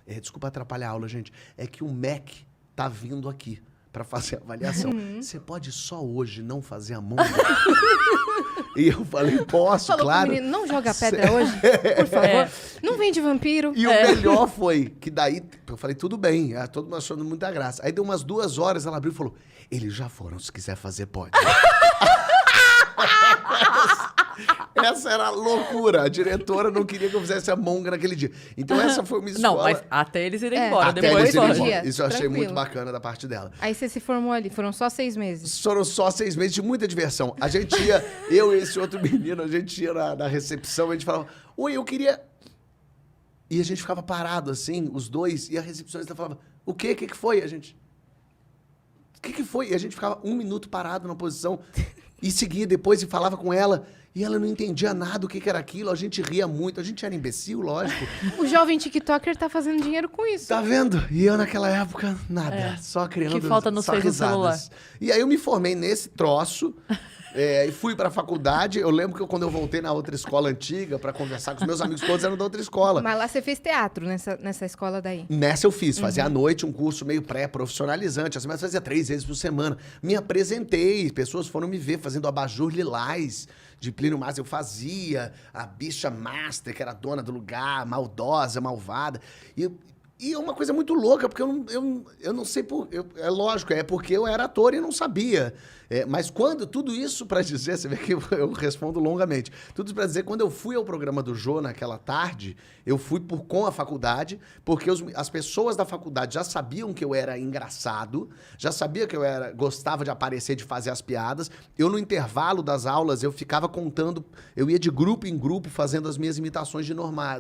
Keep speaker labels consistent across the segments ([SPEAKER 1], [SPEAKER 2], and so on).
[SPEAKER 1] desculpa atrapalhar a aula, gente. É que o MEC tá vindo aqui para fazer a avaliação. Você pode só hoje não fazer a monga? E eu falei, posso,
[SPEAKER 2] Falou
[SPEAKER 1] claro.
[SPEAKER 2] pro menino, não joga pedra hoje, por favor. Não vem de vampiro.
[SPEAKER 1] E o melhor foi que daí, eu falei, tudo bem. Todo mundo achando muita graça. Aí deu umas 2 horas, ela abriu e falou, eles já foram, se quiser fazer, pode. Essa era a loucura. A diretora não queria que eu fizesse a monga naquele dia. Então essa foi uma escola...
[SPEAKER 3] Não, mas até eles irem embora.
[SPEAKER 1] Até
[SPEAKER 3] Depois
[SPEAKER 1] eles irem
[SPEAKER 3] pode.
[SPEAKER 1] embora. Isso eu achei
[SPEAKER 2] Tranquilo.
[SPEAKER 1] muito bacana da parte dela.
[SPEAKER 2] Aí você se formou ali, foram só 6 meses.
[SPEAKER 1] Foram só 6 meses de muita diversão. A gente ia, eu e esse outro menino, a gente ia na recepção, a gente falava, oi, eu queria... E a gente ficava parado assim, os dois, e a recepcionista falava, o quê? O que foi? A gente... O que foi? E a gente ficava 1 minuto parado na posição e seguia depois e falava com ela. E ela não entendia nada o que era aquilo. A gente ria muito. A gente era imbecil, lógico.
[SPEAKER 2] O jovem TikToker tá fazendo dinheiro com isso.
[SPEAKER 1] Tá vendo? E eu naquela época, nada. Só criando
[SPEAKER 3] Que falta nos
[SPEAKER 1] só
[SPEAKER 3] fez no
[SPEAKER 1] risadas.
[SPEAKER 3] celular.
[SPEAKER 1] E aí eu me formei nesse troço. E fui pra faculdade. Eu lembro que quando eu voltei na outra escola antiga pra conversar com os meus amigos, todos eram da outra escola.
[SPEAKER 2] Mas lá você fez teatro, nessa escola daí.
[SPEAKER 1] Nessa eu fiz, fazia à noite um curso meio pré-profissionalizante, assim, mas fazia 3 vezes por semana. Me apresentei, pessoas foram me ver fazendo abajur lilás de Plínio Marcos. Eu fazia a bicha master, que era dona do lugar, maldosa, malvada. E é uma coisa muito louca, porque eu não sei por... é lógico, é porque eu era ator e não sabia. Mas quando... Tudo isso pra dizer... Você vê que eu respondo longamente. Tudo isso pra dizer, quando eu fui ao programa do Jô naquela tarde, eu fui com a faculdade, porque as pessoas da faculdade já sabiam que eu era engraçado, já sabia que eu gostava de aparecer, de fazer as piadas. Eu, no intervalo das aulas, eu ficava contando... Eu ia de grupo em grupo fazendo as minhas imitações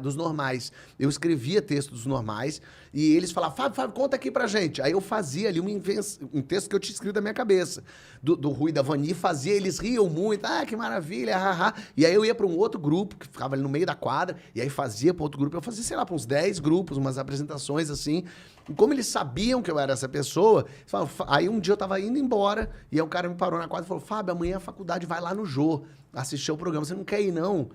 [SPEAKER 1] dos normais. Eu escrevia textos dos normais e eles falavam, Fábio, conta aqui pra gente. Aí eu fazia ali um texto que eu tinha escrito na minha cabeça, do Rui da Vani, fazia, eles riam muito, que maravilha, haha. E aí eu ia pra um outro grupo, que ficava ali no meio da quadra, e aí fazia pra outro grupo, eu fazia, sei lá, pra uns 10 grupos, umas apresentações assim. E como eles sabiam que eu era essa pessoa, aí um dia eu tava indo embora, e aí o cara me parou na quadra e falou, Fábio, amanhã a faculdade vai lá no Jô, assistir o programa, você não quer ir não?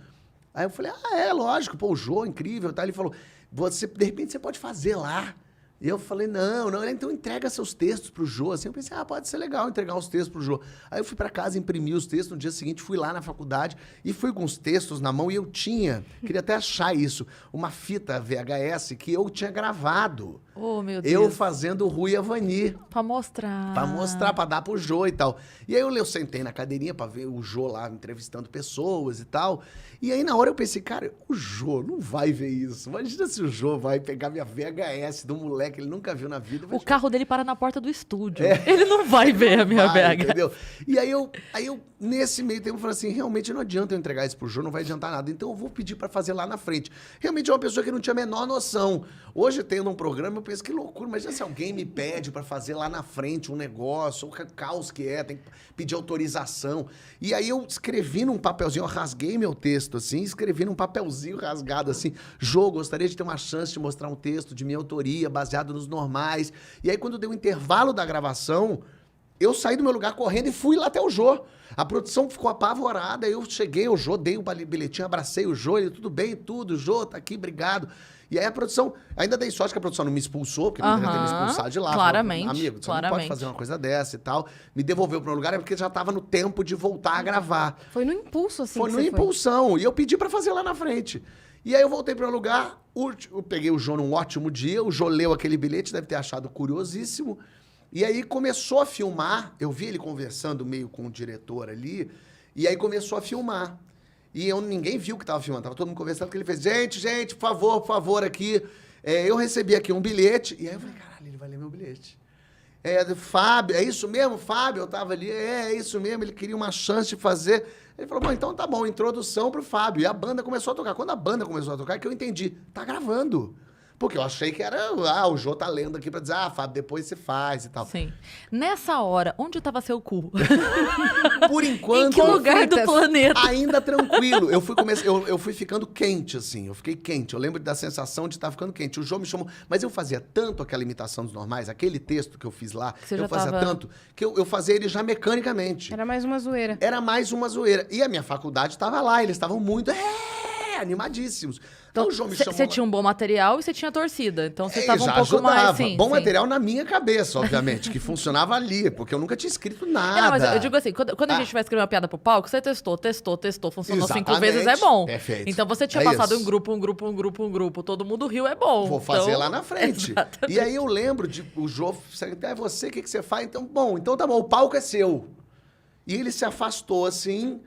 [SPEAKER 1] Aí eu falei, lógico, pô, o Jô, incrível, tá? Ele falou, de repente você pode fazer lá. E eu falei, não, então entrega seus textos pro Jô. Assim, eu pensei, pode ser legal entregar os textos pro Jô. Aí eu fui pra casa, imprimi os textos, no dia seguinte fui lá na faculdade e fui com os textos na mão e eu queria até achar isso, uma fita VHS que eu tinha gravado.
[SPEAKER 3] Oh, meu Deus.
[SPEAKER 1] Eu fazendo o Rui e a Vani.
[SPEAKER 3] Pra mostrar.
[SPEAKER 1] Pra mostrar, pra dar pro Jô e tal. E aí eu sentei na cadeirinha pra ver o Jô lá entrevistando pessoas e tal. E aí na hora eu pensei, cara, o Jô não vai ver isso. Imagina se o Jô vai pegar minha VHS do moleque que ele nunca viu na vida.
[SPEAKER 3] O carro dele para na porta do estúdio. Ele não vai ver a minha VHS.
[SPEAKER 1] Entendeu? E aí eu, nesse meio tempo, falei assim, realmente não adianta eu entregar isso pro Jô, não vai adiantar nada. Então eu vou pedir pra fazer lá na frente. Realmente é uma pessoa que não tinha a menor noção. Hoje, tendo um programa, eu penso, que loucura. Imagina se alguém me pede pra fazer lá na frente um negócio, o caos que tem que pedir autorização. E aí eu escrevi num papelzinho, eu rasguei meu texto, assim, escrevi num papelzinho rasgado, assim, Jô, gostaria de ter uma chance de mostrar um texto de minha autoria, baseado nos normais. E aí, quando deu o intervalo da gravação, eu saí do meu lugar correndo e fui lá até o Jô. A produção ficou apavorada, eu cheguei ao Jô, dei o bilhetinho, abracei o Jô, ele, tudo bem, tudo, Jô, tá aqui, obrigado. E aí a produção, ainda dei sorte que a produção não me expulsou, porque poderia ter me expulsado de lá.
[SPEAKER 3] Claramente,
[SPEAKER 1] falou, amigo, você não pode fazer uma coisa dessa e tal. Me devolveu para um lugar, porque já estava no tempo de voltar a gravar.
[SPEAKER 2] Foi no impulso, assim.
[SPEAKER 1] Foi no impulsão, e eu pedi para fazer lá na frente. E aí eu voltei para o lugar, eu peguei o Jô num ótimo dia, o Jô leu aquele bilhete, deve ter achado curiosíssimo. E aí começou a filmar, eu vi ele conversando meio com o diretor ali, e aí começou a filmar. E ninguém viu que estava filmando, estava todo mundo conversando, porque ele fez, gente, por favor, aqui, eu recebi aqui um bilhete. E aí eu falei, caralho, ele vai ler meu bilhete. Fábio, é isso mesmo, Fábio? Eu tava ali, é isso mesmo, ele queria uma chance de fazer. Ele falou, bom, então tá bom, introdução pro Fábio. E a banda começou a tocar. Quando a banda começou a tocar, é que eu entendi, tá gravando. Porque eu achei que era, o Jô tá lendo aqui pra dizer, Fábio, depois você faz e tal.
[SPEAKER 3] Sim. Nessa hora, onde estava seu cu?
[SPEAKER 1] Por enquanto...
[SPEAKER 3] Em que lugar do planeta?
[SPEAKER 1] Ainda tranquilo. Eu fui ficando quente, assim. Eu fiquei quente. Eu lembro da sensação de estar ficando quente. O Jô me chamou... Mas eu fazia tanto aquela imitação dos normais, aquele texto que eu fiz lá, eu fazia tanto, que eu fazia ele já mecanicamente.
[SPEAKER 2] Era mais uma zoeira.
[SPEAKER 1] Era mais uma zoeira. E a minha faculdade estava lá. Eles estavam muito... animadíssimos.
[SPEAKER 3] Então,
[SPEAKER 1] o Jô me chamou
[SPEAKER 3] você
[SPEAKER 1] lá.
[SPEAKER 3] tinha um bom material e você tinha torcida. Então você estava um
[SPEAKER 1] já
[SPEAKER 3] pouco
[SPEAKER 1] ajudava.
[SPEAKER 3] mais. Sim,
[SPEAKER 1] Bom
[SPEAKER 3] sim.
[SPEAKER 1] material na minha cabeça, obviamente, que funcionava ali, porque eu nunca tinha escrito nada.
[SPEAKER 3] Não, mas eu digo assim, quando a gente vai escrever uma piada pro palco, você testou, funcionou 5
[SPEAKER 1] Exatamente.
[SPEAKER 3] vezes, é bom.
[SPEAKER 1] Perfeito.
[SPEAKER 3] Então você tinha
[SPEAKER 1] É
[SPEAKER 3] passado
[SPEAKER 1] isso.
[SPEAKER 3] um grupo, todo mundo riu, é bom.
[SPEAKER 1] Vou fazer
[SPEAKER 3] Então,
[SPEAKER 1] lá na frente.
[SPEAKER 3] exatamente.
[SPEAKER 1] E aí eu lembro de o Jô, é você, o que você faz? Então, então tá bom, o palco é seu. E ele se afastou assim.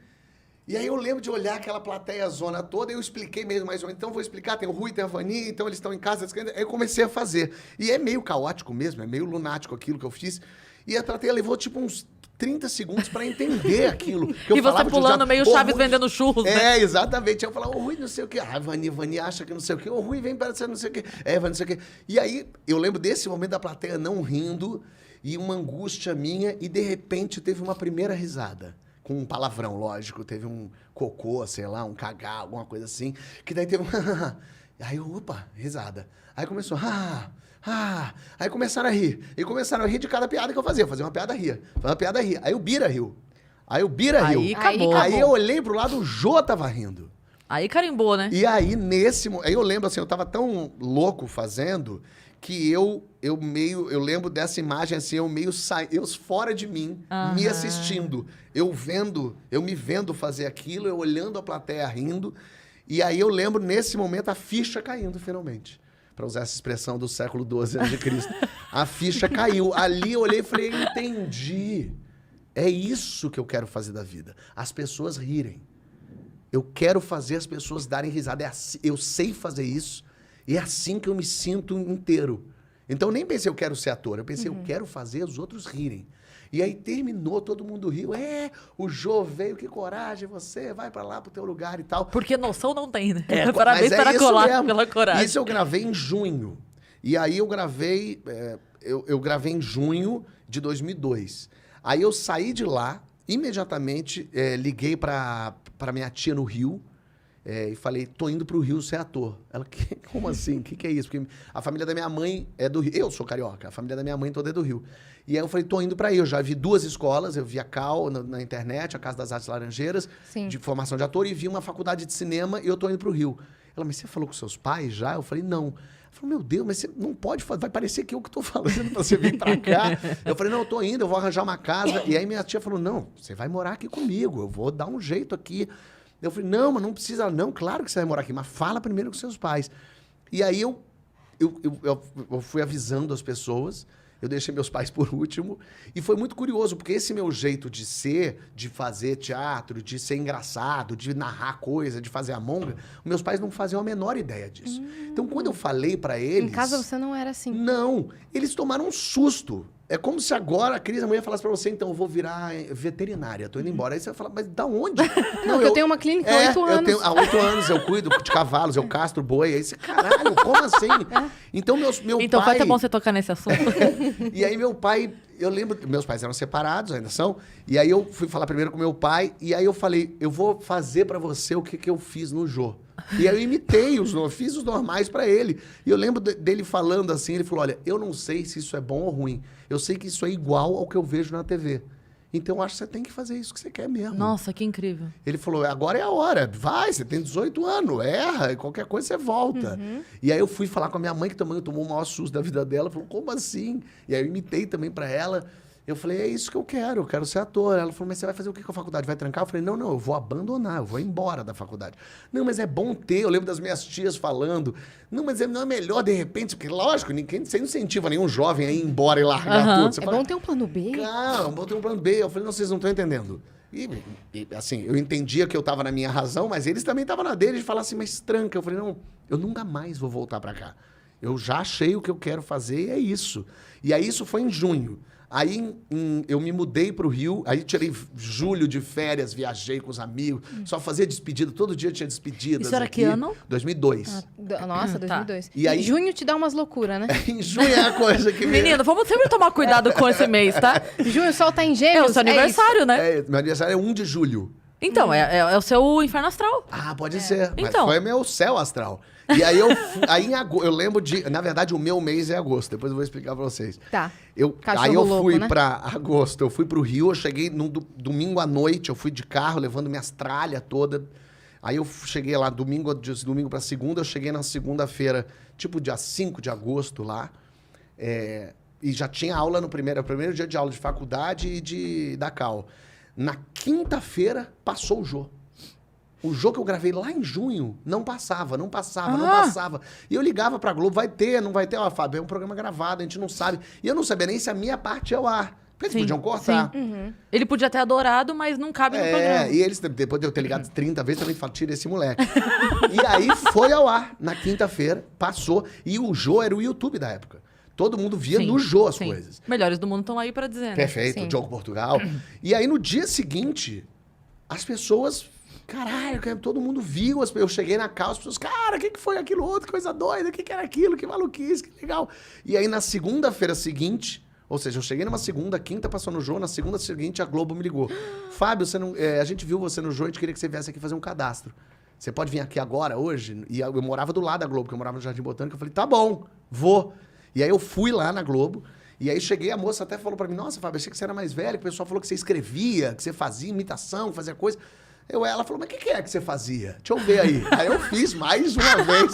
[SPEAKER 1] E aí eu lembro de olhar aquela plateia zona toda, e eu expliquei mesmo mais ou menos. Então vou explicar, tem o Rui, tem a Vani, então eles estão em casa. Aí eu comecei a fazer. E é meio caótico mesmo, é meio lunático aquilo que eu fiz. E a plateia levou tipo uns 30 segundos pra entender aquilo. Que eu
[SPEAKER 3] E você
[SPEAKER 1] falava de
[SPEAKER 3] pulando meio
[SPEAKER 1] Ô,
[SPEAKER 3] Chaves
[SPEAKER 1] Rui,
[SPEAKER 3] vendendo churros, né?
[SPEAKER 1] É, exatamente. Eu falava, ô Rui, não sei o quê. Ah, Vani acha que não sei o quê. Ô Rui, vem para você não sei o quê. É, Vani, não sei o quê. E aí, eu lembro desse momento da plateia não rindo e uma angústia minha, e de repente teve uma primeira risada. Com um palavrão, lógico. Teve um cocô, sei lá, um cagar, alguma coisa assim. Que daí teve um... Aí eu, opa, risada. Aí começou... Aí começaram a rir. E começaram a rir de cada piada que eu fazia. Eu fazia uma piada, ria. Fazia uma piada, ria. Aí o Bira riu. Aí
[SPEAKER 3] Aí acabou.
[SPEAKER 1] Aí eu olhei pro lado, o Jô tava rindo.
[SPEAKER 3] Aí carimbou, né?
[SPEAKER 1] E aí, aí eu lembro assim, eu tava tão louco fazendo que eu lembro dessa imagem assim, eu fora de mim, me assistindo, eu me vendo fazer aquilo, eu olhando a plateia rindo, e aí eu lembro nesse momento a ficha caindo finalmente. Para usar essa expressão do século XII a.C. A ficha caiu. Ali eu olhei e falei, entendi. É isso que eu quero fazer da vida. As pessoas rirem. Eu quero fazer as pessoas darem risada. Eu sei fazer isso. E é assim que eu me sinto inteiro. Então eu nem pensei, eu quero ser ator. Eu pensei, eu quero fazer os outros rirem. E aí terminou, todo mundo riu. O Jô veio, que coragem, você vai pra lá pro teu lugar e tal.
[SPEAKER 3] Porque noção não tem, né?
[SPEAKER 1] É,
[SPEAKER 3] Parabéns
[SPEAKER 1] mas
[SPEAKER 3] para
[SPEAKER 1] isso
[SPEAKER 3] colar
[SPEAKER 1] mesmo.
[SPEAKER 3] pela coragem.
[SPEAKER 1] Isso eu gravei em junho. E aí eu gravei... eu gravei em junho de 2002. Aí eu saí de lá, imediatamente liguei pra minha tia no Rio, e falei, tô indo pro Rio ser ator. Ela, como assim? O que é isso? Porque a família da minha mãe é do Rio. Eu sou carioca, a família da minha mãe toda é do Rio. E aí eu falei, tô indo pra aí. Eu já vi 2 escolas, eu vi a CAL na internet, a Casa das Artes Laranjeiras,
[SPEAKER 2] Sim.
[SPEAKER 1] de formação de ator, e vi uma faculdade de cinema, e eu tô indo pro Rio. Ela, mas você falou com seus pais já? Eu falei, não. Ela falou, meu Deus, mas você não pode fazer, vai parecer que eu que tô falando pra você vir pra cá. Eu falei, não, eu tô indo, eu vou arranjar uma casa. E aí minha tia falou, não, você vai morar aqui comigo, eu vou dar um jeito aqui. Eu falei, não, mas não precisa, não, claro que você vai morar aqui, mas fala primeiro com seus pais. E aí eu fui avisando as pessoas, eu deixei meus pais por último, e foi muito curioso, porque esse meu jeito de ser, de fazer teatro, de ser engraçado, de narrar coisa, de fazer amonga, meus pais não faziam a menor ideia disso. Então, quando eu falei pra eles...
[SPEAKER 2] Em casa você não era assim.
[SPEAKER 1] Não, eles tomaram um susto. É como se agora a Cris, amanhã, falasse pra você, então, eu vou virar veterinária, tô indo embora. Aí você vai falar, mas da onde?
[SPEAKER 2] Não, eu tenho uma clínica há 8 anos.
[SPEAKER 1] Há 8 anos eu cuido de cavalos, eu castro boi. Aí você, caralho, como assim? Então, meu
[SPEAKER 3] Então
[SPEAKER 1] pai...
[SPEAKER 3] foi até bom você tocar nesse assunto.
[SPEAKER 1] E aí meu pai, eu lembro, meus pais eram separados, ainda são, e aí eu fui falar primeiro com meu pai, e aí eu falei, eu vou fazer pra você o que eu fiz no Jô. E aí eu imitei, fiz os normais pra ele. E eu lembro dele falando assim, ele falou, olha, eu não sei se isso é bom ou ruim, eu sei que isso é igual ao que eu vejo na TV. Então eu acho que você tem que fazer isso que você quer mesmo.
[SPEAKER 3] Nossa, que incrível.
[SPEAKER 1] Ele falou, agora é a hora, vai, você tem 18 anos, erra, qualquer coisa você volta. E aí eu fui falar com a minha mãe, que também tomou o maior susto da vida dela, falou, como assim? E aí eu imitei também pra ela. Eu falei, é isso que eu quero ser ator. Ela falou, mas você vai fazer o que com a faculdade? Vai trancar? Eu falei, não, eu vou abandonar, eu vou embora da faculdade. Não, mas é bom ter, eu lembro das minhas tias falando, não, mas não é melhor de repente, porque lógico, você não incentiva nenhum jovem a ir embora e largar tudo. Você
[SPEAKER 2] É
[SPEAKER 1] fala,
[SPEAKER 2] bom ter um plano B.
[SPEAKER 1] Calma, vou ter um plano B. Eu falei, não, vocês não estão entendendo. E, assim, eu entendia que eu estava na minha razão, mas eles também estavam na deles de falar assim, mas tranca. Eu falei, não, eu nunca mais vou voltar para cá. Eu já achei o que eu quero fazer e é isso. E aí isso foi em junho. Aí eu me mudei para o Rio, aí tirei julho de férias, viajei com os amigos, só fazia despedida, todo dia tinha despedidas.
[SPEAKER 3] Isso era
[SPEAKER 1] aqui.
[SPEAKER 3] que ano?
[SPEAKER 1] 2002.
[SPEAKER 2] Nossa,
[SPEAKER 3] Tá.
[SPEAKER 2] 2002.
[SPEAKER 1] E aí-
[SPEAKER 2] Junho te dá umas loucuras, né?
[SPEAKER 1] Em junho é a coisa que me...
[SPEAKER 3] Menino, vamos sempre tomar cuidado com esse mês, tá?
[SPEAKER 2] Junho o sol tá em
[SPEAKER 3] É
[SPEAKER 2] gêmeos.
[SPEAKER 3] o seu aniversário, né?
[SPEAKER 1] Meu aniversário é 1 de julho.
[SPEAKER 3] Então, é o seu inferno astral.
[SPEAKER 1] Ah, pode ser. Mas
[SPEAKER 3] Então.
[SPEAKER 1] foi meu céu astral. E aí aí em agosto, eu lembro de... Na verdade, o meu mês é agosto. Depois eu vou explicar pra vocês.
[SPEAKER 2] Tá. Cachorro
[SPEAKER 1] Aí eu
[SPEAKER 2] louco,
[SPEAKER 1] fui
[SPEAKER 2] né?
[SPEAKER 1] pra agosto, eu fui pro Rio, eu cheguei num domingo à noite, eu fui de carro levando minhas tralhas todas. Aí eu cheguei lá domingo pra segunda, eu cheguei na segunda-feira, tipo dia 5 de agosto lá. E já tinha aula no primeiro dia de aula de faculdade e da Cal. Na quinta-feira, passou o Jô. O Jô que eu gravei lá em junho não passava. E eu ligava pra Globo, vai ter, não vai ter? Ó, Fábio, é um programa gravado, a gente não sabe. E eu não sabia nem se a minha parte é o ar. Porque eles podiam cortar.
[SPEAKER 3] Ele podia ter adorado, mas não cabe no programa.
[SPEAKER 1] E eles, depois de eu ter ligado 30 vezes, também falaram, tira esse moleque. E aí foi ao ar, na quinta-feira, passou. E o Jô era o YouTube da época. Todo mundo via no Jô as coisas.
[SPEAKER 3] Melhores do mundo estão aí pra dizer, né?
[SPEAKER 1] Perfeito, o Diogo Portugal. E aí, no dia seguinte, as pessoas... Caralho, todo mundo viu. Eu cheguei na casa, as pessoas... Cara, o que foi aquilo outro? Que coisa doida. O que era aquilo? Que maluquice, que legal. E aí, na segunda-feira seguinte... Ou seja, eu cheguei numa segunda, quinta passou no Jô, na segunda seguinte a Globo me ligou. Fábio, a gente viu você no Jô, a gente queria que você viesse aqui fazer um cadastro. Você pode vir aqui agora, hoje? E eu morava do lado da Globo, porque eu morava no Jardim Botânico. Eu falei, tá bom, vou. E aí eu fui lá na Globo, e aí cheguei, a moça até falou pra mim, nossa, Fábio, achei que você era mais velho, que o pessoal falou que você escrevia, que você fazia imitação, fazia coisa. Ela falou, mas o que é que você fazia? Deixa eu ver aí. Aí eu fiz mais uma vez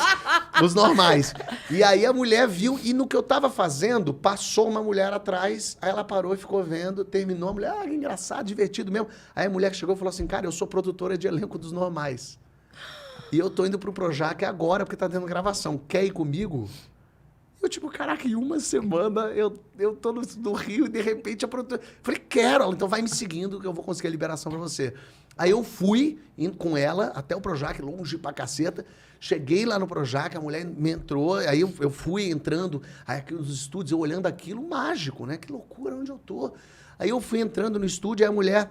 [SPEAKER 1] os normais. E aí a mulher viu, e no que eu tava fazendo, passou uma mulher atrás, aí ela parou e ficou vendo, terminou, a mulher, que engraçado, divertido mesmo. Aí a mulher chegou e falou assim, cara, eu sou produtora de elenco dos normais. E eu tô indo pro Projac agora, porque tá tendo gravação. Quer ir comigo? Eu, tipo, caraca, em uma semana eu tô no Rio e de repente a produtora... Falei, quero, ela, então vai me seguindo que eu vou conseguir a liberação pra você. Aí eu fui indo com ela até o Projac, longe pra caceta. Cheguei lá no Projac, a mulher me entrou, aí eu fui entrando, aí aqui nos estúdios, eu olhando aquilo, mágico, né? Que loucura, onde eu tô? Aí eu fui entrando no estúdio, aí a mulher...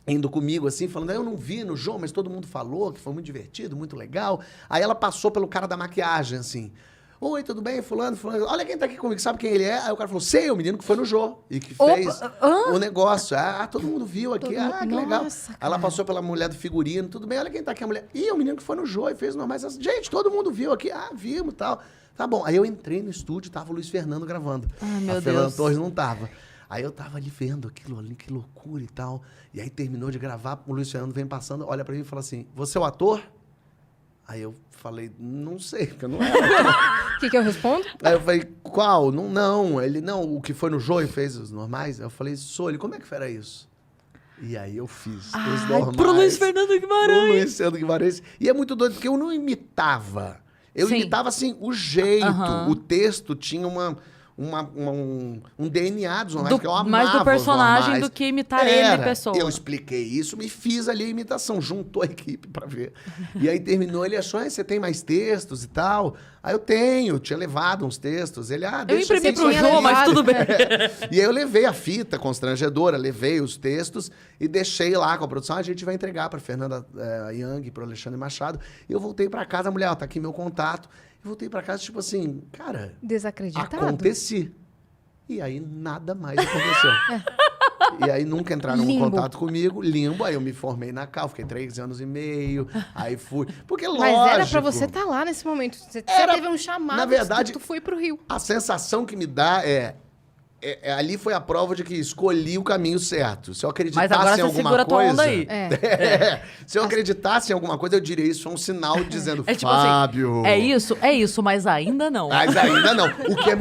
[SPEAKER 1] indo comigo, assim, falando, eu não vi no Jô, mas todo mundo falou que foi muito divertido, muito legal. Aí ela passou pelo cara da maquiagem, assim. Oi, tudo bem? Fulano. Olha quem tá aqui comigo, sabe quem ele é? Aí o cara falou, sei, o menino que foi no Jô e que fez o negócio. Todo mundo viu aqui, que legal. Aí ela passou pela mulher do figurino, tudo bem, olha quem tá aqui, a mulher. Ih, o menino que foi no Jô e fez normais. Gente, todo mundo viu aqui, vimos e tal. Tá bom. Aí eu entrei no estúdio, tava o Luiz Fernando gravando.
[SPEAKER 3] Meu
[SPEAKER 1] a Fernanda
[SPEAKER 3] Deus.
[SPEAKER 1] Torres não tava. Aí eu tava ali vendo aquilo ali, que loucura e tal. E aí terminou de gravar, o Luiz Fernando vem passando, olha pra mim e fala assim, você é o ator? Aí eu falei, não sei, porque eu não era.
[SPEAKER 2] O que eu respondo?
[SPEAKER 1] Aí eu falei, qual? Não. Ele, não, o que foi no Jô e fez os normais? Eu falei, sou ele, como é que era isso? E aí eu fiz os normais.
[SPEAKER 3] Pro Luiz Fernando Guimarães.
[SPEAKER 1] Pro Luiz Fernando Guimarães. E é muito doido, porque eu não imitava. Eu imitava, assim, o jeito. O texto tinha um DNA dos normais, que eu amava
[SPEAKER 3] mais do personagem do que imitar ele, pessoa.
[SPEAKER 1] Eu expliquei isso, me fiz ali a imitação, juntou a equipe pra ver. E aí terminou, ele achou, você tem mais textos e tal? Aí eu tinha levado uns textos. Ele,
[SPEAKER 3] eu imprimi pro Jô, mas tudo bem.
[SPEAKER 1] E aí eu levei a fita constrangedora, levei os textos e deixei lá com a produção. A gente vai entregar pra Fernanda Young, pro Alexandre Machado. E eu voltei pra casa, a mulher, tá aqui meu contato. Eu voltei pra casa, tipo assim, cara...
[SPEAKER 2] Desacreditado.
[SPEAKER 1] Aconteci. E aí nada mais aconteceu. E aí nunca entraram em contato comigo, limbo. Aí eu me formei na Cal, fiquei 3 anos e meio. Aí fui. Porque lógico...
[SPEAKER 2] Mas era pra você estar lá nesse momento. Você teve um chamado,
[SPEAKER 1] na verdade,
[SPEAKER 2] tu foi pro Rio.
[SPEAKER 1] A sensação que me dá ali foi a prova de que escolhi o caminho certo. Se eu acreditasse
[SPEAKER 3] Mas agora
[SPEAKER 1] em
[SPEAKER 3] você
[SPEAKER 1] alguma
[SPEAKER 3] segura
[SPEAKER 1] coisa...
[SPEAKER 3] tua onda aí.
[SPEAKER 1] Se eu acreditasse em alguma coisa, eu diria isso. É um sinal dizendo,
[SPEAKER 3] tipo
[SPEAKER 1] Fábio...
[SPEAKER 3] assim, é isso, mas ainda não.
[SPEAKER 1] Mas ainda não. O que é